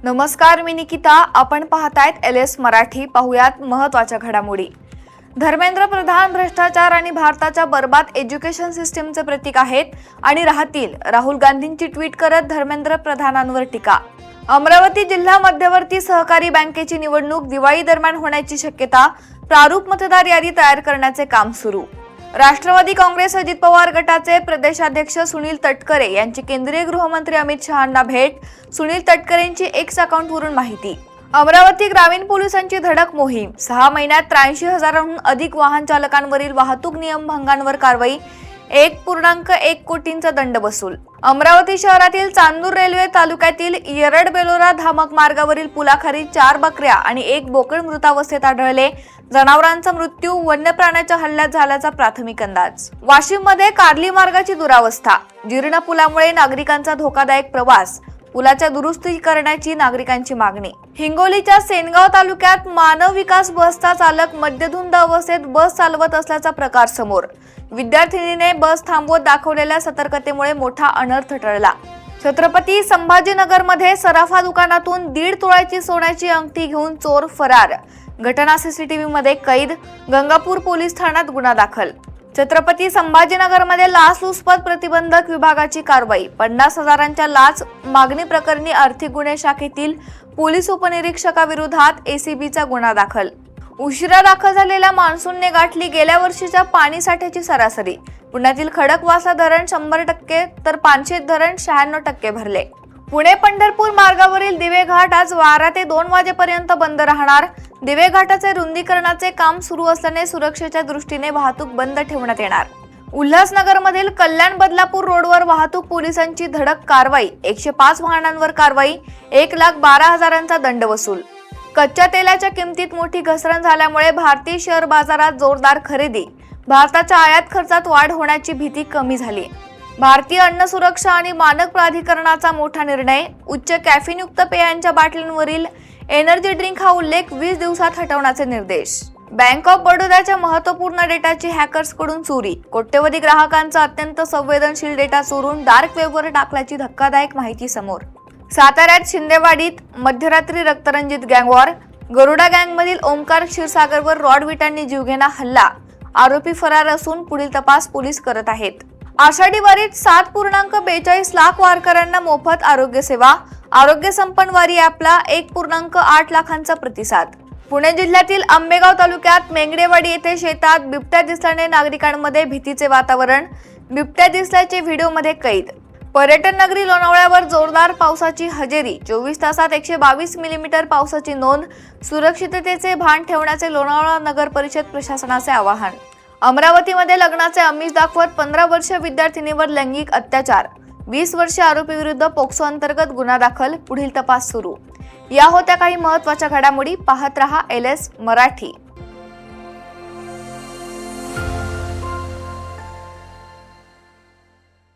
नमस्कार, मी निकिता. आपण पाहतायत LS मराठी. पाहुयात महत्त्वाच्या घडामोडी. धर्मेंद्र प्रधान भ्रष्टाचार आणि भारताच्या बर्बाद एज्युकेशन सिस्टीमचे प्रतीक आहेत आणि राहतील. राहुल गांधींची ट्विट करत धर्मेंद्र प्रधानांवर टीका. अमरावती जिल्हा मध्यवर्ती सहकारी बँकेची निवडणूक दिवाळी दरम्यान होण्याची शक्यता. प्रारूप मतदार यादी तयार करण्याचे काम सुरू. राष्ट्रवादी काँग्रेस अजित पवार गटाचे प्रदेशाध्यक्ष सुनील तटकरे यांची केंद्रीय गृहमंत्री अमित शहांना भेट. सुनील तटकरेंची एक्स अकाउंटवरून माहिती. अमरावती ग्रामीण पोलिसांची धडक मोहीम. 6 महिन्यात 83,000हून अधिक वाहन चालकांवरील वाहतूक नियम भंगांवर कारवाई. 1.1 कोटींचा दंड वसूल. अमरावती शहरातील चांदूर रेल्वे तालुक्यातील येरड बेलोरा धामक मार्गावरील पुलाखाली 4 बकऱ्या आणि 1 बोकड मृतावस्थेत आढळले. जनावरांचा मृत्यू वन्य प्राण्याच्या हल्ल्यात झाल्याचा प्राथमिक अंदाज. वाशिममध्ये कार्ली मार्गाची दुरावस्था. जीर्ण पुलामुळे नागरिकांचा धोकादायक प्रवास. पुलाच्या दुरुस्ती करण्याची नागरिकांची मागणी. हिंगोलीच्या सेनगाव तालुक्यात मानव विकास बसचा चालक मद्यधुंद अवस्थेत बस चालवत असल्याचा प्रकार समोर. विद्यार्थिनीने बस थांबवत दाखवलेल्या सतर्कतेमुळे मोठा अनर्थ टळला. छत्रपती संभाजीनगरमध्ये सराफा दुकानातून 1.5 तोळ्याची सोन्याची अंगठी घेऊन चोर फरार. घटना CCTV मध्ये कैद. गंगापूर पोलीस ठाण्यात गुन्हा दाखल. छत्रपती संभाजीनगरमध्ये लाचलुचपत प्रतिबंधक विभागाची कारवाई. 50,000च्या लाच मागणी प्रकरणी आर्थिक गुन्हे शाखेतील पोलीस उपनिरीक्षकाविरोधात ACBचा गुन्हा दाखल. उशिरा दाखल झालेल्या मान्सूनने गाठली गेल्या वर्षीच्या पाणीसाठ्याची सरासरी. पुण्यातील खडकवासला धरण 100% तर पानशेत धरण 96% भरले. पुणे पंढरपूर मार्गावरील दिवे घाट आज 12 ते 2 वाजेपर्यंत बंद राहणार. दिवे घाटाचे रुंदीकरणाचे काम सुरू असल्याने सुरक्षेच्या दृष्टीने वाहतूक बंद ठेवण्यात येणार. उल्हासनगरमधील कल्याण बदलापूर रोडवर वाहतूक पोलिसांची धडक कारवाई. 105 वाहनांवर कारवाई. 1,12,000चा दंड वसूल. कच्च्या तेलाच्या किमतीत मोठी घसरण झाल्यामुळे भारतीय शेअर बाजारात जोरदार खरेदी. भारताच्या आयात खर्चात वाढ होण्याची भीती कमी झाली. भारतीय अन्न सुरक्षा आणि मानक प्राधिकरणाचा मोठा निर्णय. उच्च कॅफीनयुक्त पेयांच्या बाटलींवरील एनर्जी ड्रिंक हा उल्लेख 20 दिवसात हटवण्याचे निर्देश. बँक ऑफ बडोदाच्या महत्त्वपूर्ण डेटाची हॅकर्सकडून चोरी. कोट्यवधी ग्राहकांचा अत्यंत संवेदनशील डेटा चोरून डार्क वेबवर टाकल्याची धक्कादायक माहिती समोर. साताऱ्यात शिंदेवाडीत मध्यरात्री रक्तरंजित गँगवॉर. गरुडा गँगमधील ओमकार क्षीरसागरवर रॉड विटांनी जीवघेणा हल्ला. आरोपी फरार असून पुढील तपास पोलीस करत आहेत. आषाढी वारीत 7.42 लाख वारकऱ्यांना मोफत आरोग्य सेवा. आरोग्य संपन्न वारी ॲपला 1.8 लाखांचा प्रतिसाद. पुणे जिल्ह्यातील आंबेगाव तालुक्यात मेंगडेवाडी येथे शेतात बिबट्या दिसल्याने नागरिकांमध्ये भीतीचे वातावरण. बिबट्या दिसल्याचे व्हिडिओमध्ये कैद. पर्यटन नगरी लोणावळ्यावर जोरदार पावसाची हजेरी. 24 तासात 122 मिलीमीटर पावसाची नोंद. सुरक्षिततेचे भान ठेवण्याचे लोणावळा नगर परिषद प्रशासनाचे आवाहन. अमरावतीमध्ये लग्नाचे आमिष दाखवत 15 वर्षीय विद्यार्थिनीवर लैंगिक अत्याचार. 20 वर्षीय आरोपीविरुद्ध पोक्सो अंतर्गत गुन्हा दाखल. पुढील तपास सुरू. या होत्या काही महत्त्वाच्या घडामोडी. पाहत रहा LS मराठी.